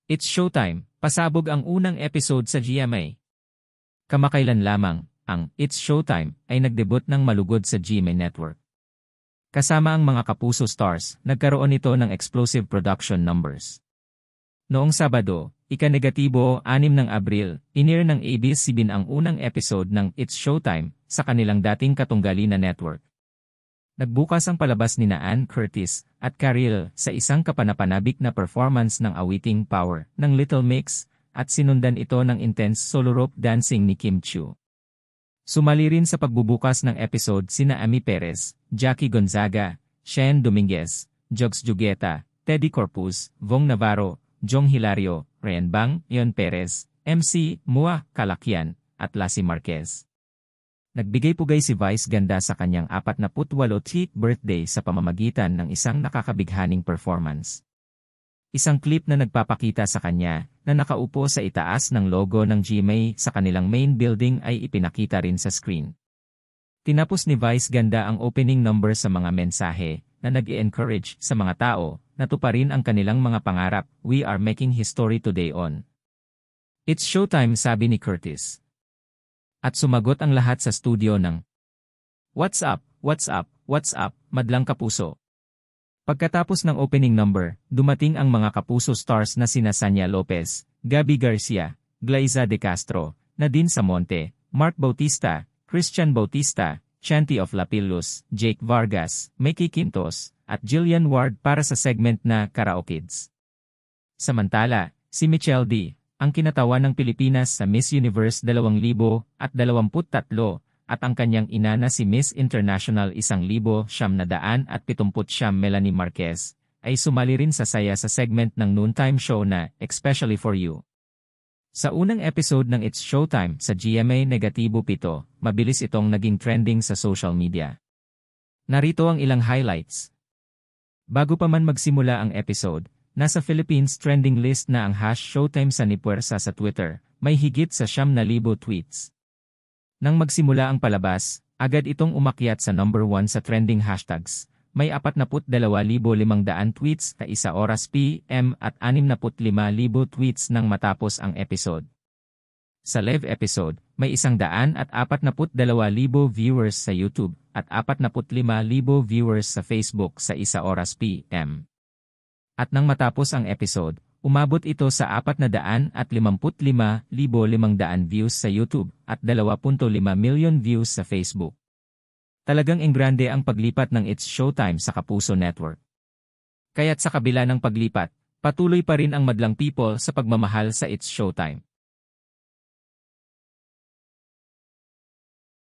It's Showtime, pasabog ang unang episode sa GMA. Kamakailan lamang, ang It's Showtime ay nagdebut ng malugod sa GMA Network. Kasama ang mga kapuso stars, nagkaroon ito ng explosive production numbers. Noong Sabado, ika-6 ng Abril, in-air ng ABS-CBN ang unang episode ng It's Showtime sa kanilang dating katunggali na network. Nagbukas ang palabas ni Ann Curtis at Karil sa isang kapanapanabik na performance ng awiting Power ng Little Mix at sinundan ito ng intense solo rope dancing ni Kim Chiu. Sumali rin sa pagbubukas ng episode sina Ami Perez, Jackie Gonzaga, Shane Dominguez, Jogs Jugueta, Teddy Corpus, Vong Navarro, Jong Hilario, Ryan Bang, Ion Perez, MC, Mua Kalakyan, at Lassie Marquez. Nagbigay-pugay si Vice Ganda sa kanyang 48th birthday sa pamamagitan ng isang nakakabighaning performance. Isang clip na nagpapakita sa kanya na nakaupo sa itaas ng logo ng GMA sa kanilang main building ay ipinakita rin sa screen. Tinapos ni Vice Ganda ang opening number sa mga mensahe na nag-i-encourage sa mga tao na tuparin ang kanilang mga pangarap. We are making history today on It's Showtime, sabi ni Curtis. At sumagot ang lahat sa studio ng What's up, what's up, what's up, madlang kapuso. Pagkatapos ng opening number, dumating ang mga kapuso stars na sina Sanya Lopez, Gabby Garcia, Glaiza De Castro, Nadine Samonte, Mark Bautista, Christian Bautista, Chanty of Lapillus, Jake Vargas, Mickey Quintos, at Jillian Ward para sa segment na Karaokids. Samantala, si Michelle D., ang kinatawan ng Pilipinas sa Miss Universe 2023 at ang kanyang ina na si Miss International 1979 Melanie Marquez, ay sumali rin sa saya sa segment ng noontime show na Especially for You. Sa unang episode ng It's Showtime sa GMA -7, mabilis itong naging trending sa social media. Narito ang ilang highlights. Bago pa man magsimula ang episode, nasa Philippines trending list na ang #Showtime sa Nipuwersa sa Twitter, may higit sa 9,000 tweets. Nang magsimula ang palabas, agad itong umakyat sa number 1 sa trending hashtags. May 42,500 tweets sa 1 oras PM at 65,000 tweets nang matapos ang episode. Sa live episode, may 142,000 viewers sa YouTube at 45,000 viewers sa Facebook sa 1 oras PM. At nang matapos ang episode, umabot ito sa 455,500 views sa YouTube at 2.5 million views sa Facebook. Talagang enggrande ang paglipat ng It's Showtime sa Kapuso Network. Kaya't sa kabila ng paglipat, patuloy pa rin ang madlang people sa pagmamahal sa It's Showtime.